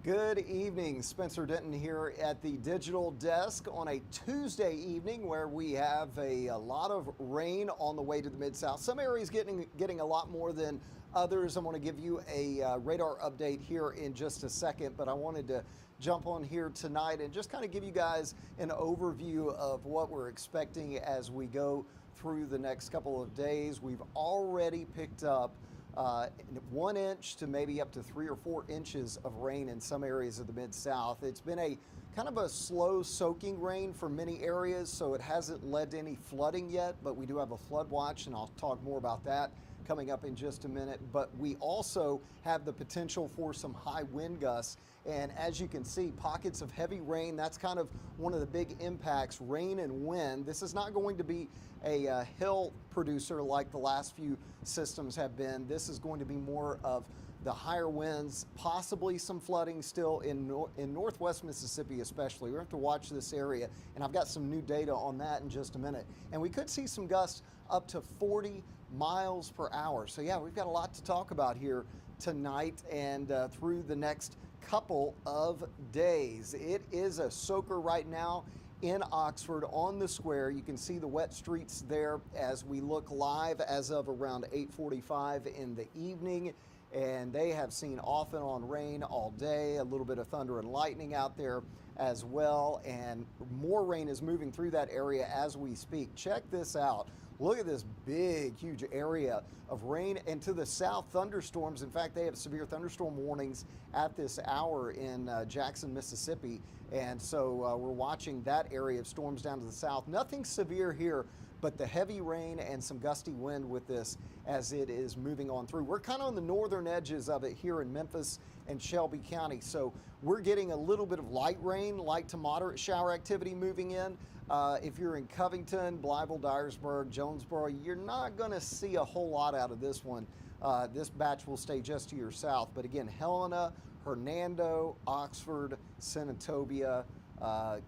Good evening, Spencer Denton here at the digital desk on a Tuesday evening where we have a lot of rain on the way to the Mid-South. Some areas getting a lot more than others. I'm going to give you a radar update here in just a second, but I wanted to jump on here tonight and just kind of give you guys an overview of what we're expecting as we go through the next couple of days. We've already picked up 1 inch to maybe up to 3 or 4 inches of rain in some areas of the Mid-South. It's been a kind of a slow soaking rain for many areas, so it hasn't led to any flooding yet, but we do have a flood watch, and I'll talk more about that coming up in just a minute. But we also have the potential for some high wind gusts, and as you can see, pockets of heavy rain. That's kind of one of the big impacts, rain and wind. This is not going to be a hill producer like the last few systems have been. This is going to be more of the higher winds, possibly some flooding still in northwest Mississippi especially. We have to watch this area, and I've got some new data on that in just a minute. And we could see some gusts up to 40 miles per hour. So yeah, we've got a lot to talk about here tonight and through the next couple of days. It is a soaker right now in Oxford on the square. You can see the wet streets there as we look live as of around 8:45 in the evening. And they have seen off and on rain all day, a little bit of thunder and lightning out there as well. And more rain is moving through that area as we speak. Check this out. Look at this big, huge area of rain, and to the south, thunderstorms. In fact, they have severe thunderstorm warnings at this hour in Jackson, Mississippi. And so we're watching that area of storms down to the south. Nothing severe here, but the heavy rain and some gusty wind with this as it is moving on through. We're kind of on the northern edges of it here in Memphis and Shelby County. So we're getting a little bit of light rain, light to moderate shower activity moving in. If you're in Covington, Blytheville, Dyersburg, Jonesboro, you're not going to see a whole lot out of this one. This batch will stay just to your south. But again, Helena, Hernando, Oxford, Senatobia,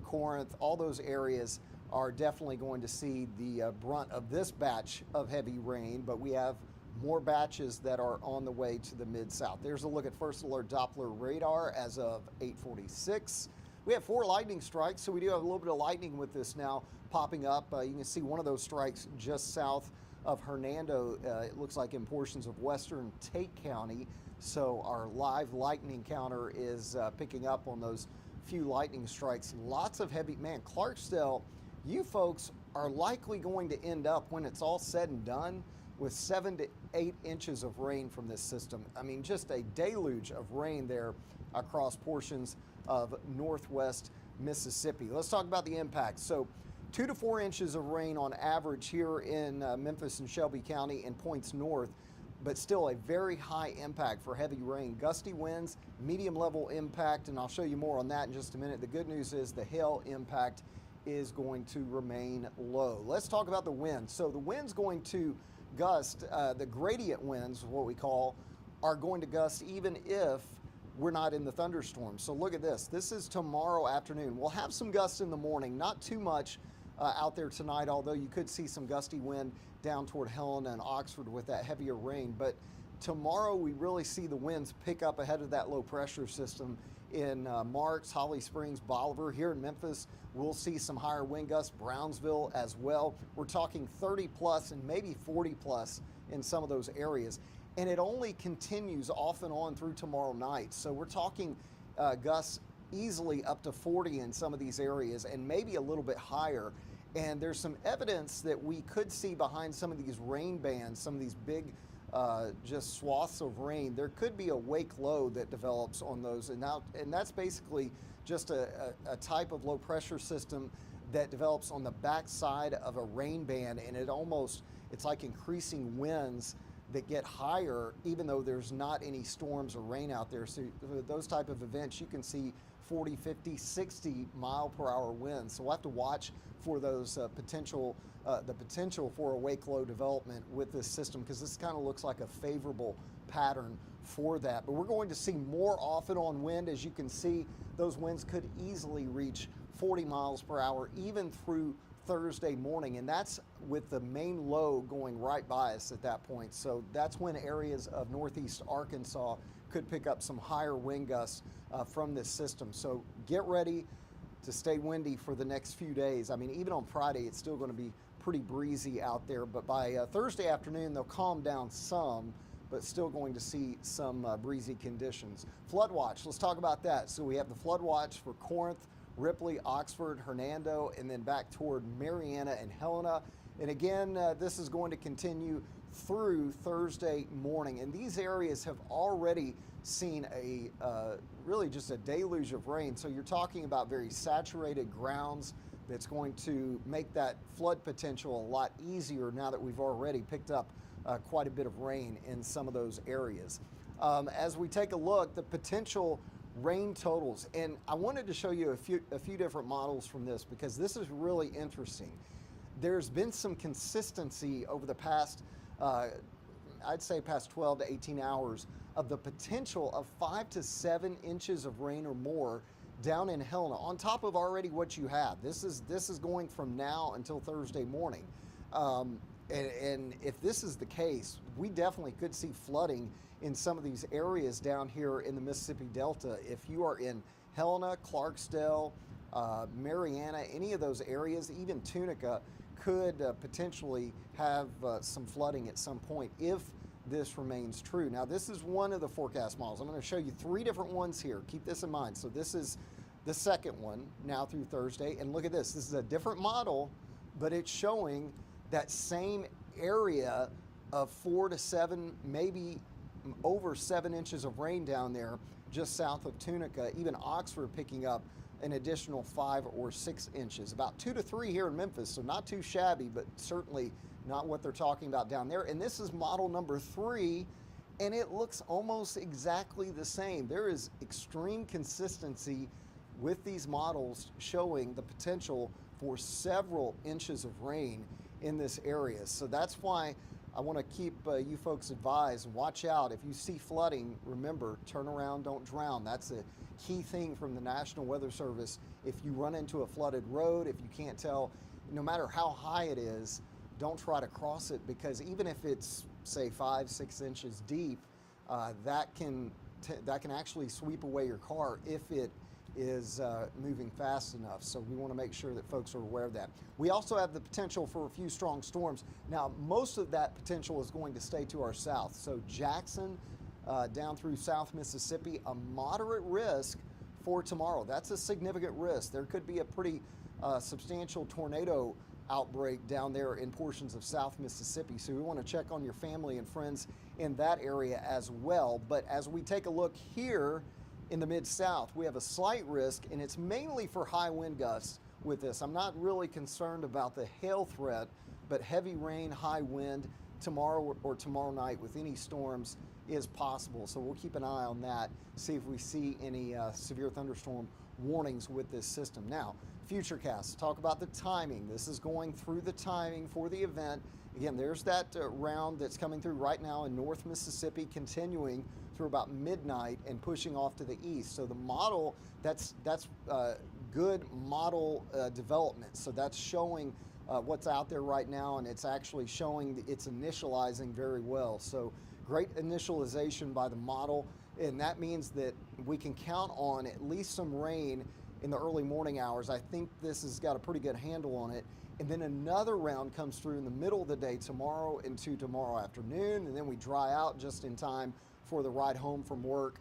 Corinth, all those areas are definitely going to see the brunt of this batch of heavy rain, but we have more batches that are on the way to the Mid-South. There's a look at first alert Doppler radar as of 8:46. We have 4 lightning strikes, so we do have a little bit of lightning with this now popping up. You can see one of those strikes just south of Hernando. It looks like in portions of western Tate County. So our live lightning counter is picking up on those few lightning strikes. Lots of heavy, man, Clarksdale, you folks are likely going to end up, when it's all said and done, with 7 to 8 inches of rain from this system. I mean, just a deluge of rain there across portions of northwest Mississippi. Let's talk about the impact. So 2 to 4 inches of rain on average here in Memphis and Shelby County and points north, but still a very high impact for heavy rain. Gusty winds, medium level impact, and I'll show you more on that in just a minute. The good news is the hail impact is going to remain low. Let's talk about the wind. So the wind's going to gust, the gradient winds, what we call, are going to gust even if we're not in the thunderstorm. So look at this. This is tomorrow afternoon. We'll have some gusts in the morning, not too much out there tonight, although you could see some gusty wind down toward Helena and Oxford with that heavier rain. But tomorrow we really see the winds pick up ahead of that low pressure system in Marks, Holly Springs, Bolivar. Here in Memphis, we'll see some higher wind gusts, Brownsville as well. We're talking 30 plus and maybe 40 plus in some of those areas. And it only continues off and on through tomorrow night. So we're talking gusts easily up to 40 in some of these areas and maybe a little bit higher. And there's some evidence that we could see behind some of these rain bands, some of these big just swaths of rain. There could be a wake low that develops on those, and that's basically just a type of low pressure system that develops on the backside of a rain band, and it's like increasing winds that get higher even though there's not any storms or rain out there. So those type of events, you can see 40, 50, 60 mile per hour winds. So we'll have to watch for those the potential for a wake low development with this system, because this kind of looks like a favorable pattern for that. But we're going to see more off and on wind. As you can see, those winds could easily reach 40 miles per hour even through Thursday morning, and that's with the main low going right by us at that point. So that's when areas of northeast Arkansas could pick up some higher wind gusts from this system. So get ready to stay windy for the next few days. I mean, even on Friday, it's still going to be pretty breezy out there, but by Thursday afternoon, they'll calm down some, but still going to see some breezy conditions. Flood watch, let's talk about that. So we have the flood watch for Corinth, Ripley, Oxford, Hernando, and then back toward Mariana and Helena. And again, this is going to continue through Thursday morning. And these areas have already seen a really just a deluge of rain. So you're talking about very saturated grounds that's going to make that flood potential a lot easier now that we've already picked up quite a bit of rain in some of those areas. As we take a look, the potential rain totals, and I wanted to show you a few different models from this because this is really interesting. There's been some consistency over the past, I'd say past 12 to 18 hours of the potential of 5 to 7 inches of rain or more down in Helena, on top of already what you have. This is going from now until Thursday morning. And if this is the case, we definitely could see flooding in some of these areas down here in the Mississippi Delta. If you are in Helena, Clarksdale, Mariana, any of those areas, even Tunica, could potentially have some flooding at some point if this remains true. Now, this is one of the forecast models. I'm going to show you 3 different ones here. Keep this in mind. So this is the second one now through Thursday. And look at this. This is a different model, but it's showing that same area of 4 to 7, maybe over 7 inches of rain down there just south of Tunica. Even Oxford picking up an additional 5 or 6 inches. About 2 to 3 here in Memphis, so not too shabby, but certainly not what they're talking about down there. And this is model number 3, and it looks almost exactly the same. There is extreme consistency with these models showing the potential for several inches of rain in this area. So that's why I want to keep you folks advised. Watch out. If you see flooding, remember, turn around, don't drown. That's a key thing from the National Weather Service. If you run into a flooded road, if you can't tell, no matter how high it is, don't try to cross it, because even if it's, say, 5, 6 inches deep, that can actually sweep away your car if it is moving fast enough. So we want to make sure that folks are aware of that. We also have the potential for a few strong storms. Now, most of that potential is going to stay to our south. So Jackson down through South Mississippi, a moderate risk for tomorrow. That's a significant risk. There could be a pretty substantial tornado outbreak down there in portions of South Mississippi. So we want to check on your family and friends in that area as well. But as we take a look here in the Mid-South, we have a slight risk, and it's mainly for high wind gusts with this. I'm not really concerned about the hail threat, but heavy rain, high wind tomorrow or tomorrow night with any storms is possible. So we'll keep an eye on that, see if we see any severe thunderstorm warnings with this system. Now, Futurecast, talk about the timing. This is going through the timing for the event. Again, there's that round that's coming through right now in North Mississippi, continuing through about midnight and pushing off to the east. So the model, that's good model development. So that's showing what's out there right now, and it's actually showing it's initializing very well. So great initialization by the model, and that means that we can count on at least some rain in the early morning hours. I think this has got a pretty good handle on it. And then another round comes through in the middle of the day tomorrow into tomorrow afternoon, and then we dry out just in time for the ride home from work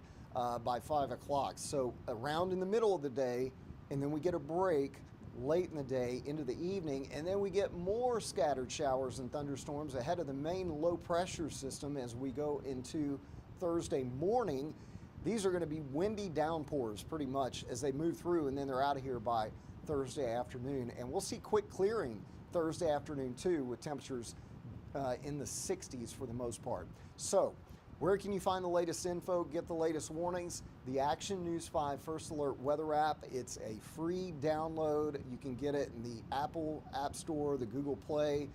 by 5 o'clock. So a round in the middle of the day, and then we get a break late in the day into the evening, and then we get more scattered showers and thunderstorms ahead of the main low pressure system as we go into Thursday morning. These are going to be windy downpours pretty much as they move through, and then they're out of here by Thursday afternoon. And we'll see quick clearing Thursday afternoon too, with temperatures in the 60s for the most part. So where can you find the latest info, get the latest warnings? The Action News 5 First Alert weather app. It's a free download. You can get it in the Apple App Store, the Google Play.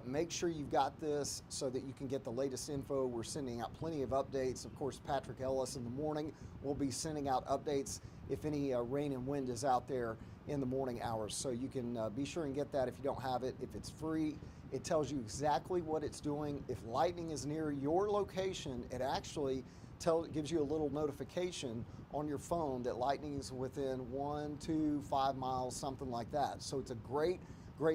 Make sure you've got this so that you can get the latest info. We're sending out plenty of updates. Of course, Patrick Ellis in the morning will be sending out updates if any rain and wind is out there in the morning hours. So you can be sure and get that if you don't have it. If it's free, it tells you exactly what it's doing. If lightning is near your location, it actually gives you a little notification on your phone that lightning is within 1, 2, 5 miles, something like that. So it's a great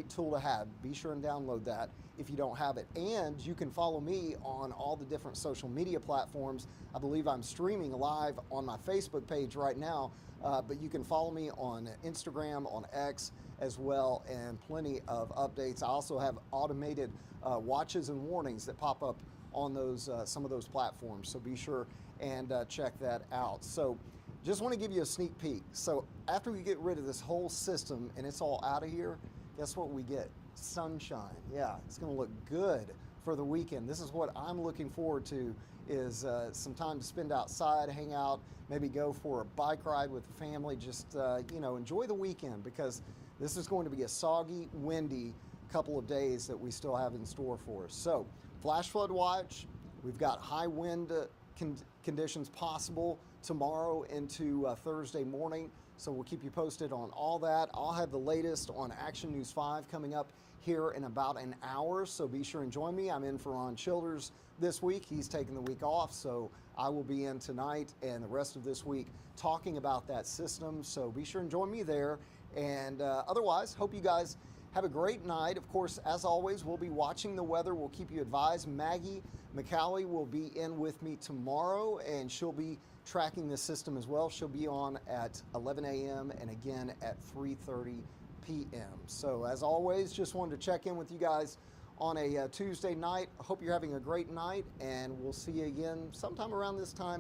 tool to have. Be sure and download that if you don't have it. And you can follow me on all the different social media platforms. I believe I'm streaming live on my Facebook page right now, but you can follow me on Instagram, on X as well, and plenty of updates. I also have automated watches and warnings that pop up on those some of those platforms, so be sure and check that out. So just want to give you a sneak peek. So after we get rid of this whole system and it's all out of here, guess what we get? Sunshine. Yeah, it's going to look good for the weekend. This is what I'm looking forward to, is some time to spend outside, hang out, maybe go for a bike ride with the family, just enjoy the weekend, because this is going to be a soggy, windy couple of days that we still have in store for us. So flash flood watch, we've got high wind conditions possible tomorrow into Thursday morning. So we'll keep you posted on all that. I'll have the latest on Action News 5 coming up here in about an hour, so be sure and join me. I'm in for Ron Childers this week. He's taking the week off, so I will be in tonight and the rest of this week talking about that system. So be sure and join me there. And otherwise, hope you guys have a great night. Of course, as always, we'll be watching the weather. We'll keep you advised. Maggie McCallie will be in with me tomorrow, and she'll be tracking this system as well. She'll be on at 11 a.m. and again at 3:30 p.m. So as always, just wanted to check in with you guys on a Tuesday night. I hope you're having a great night, and we'll see you again sometime around this time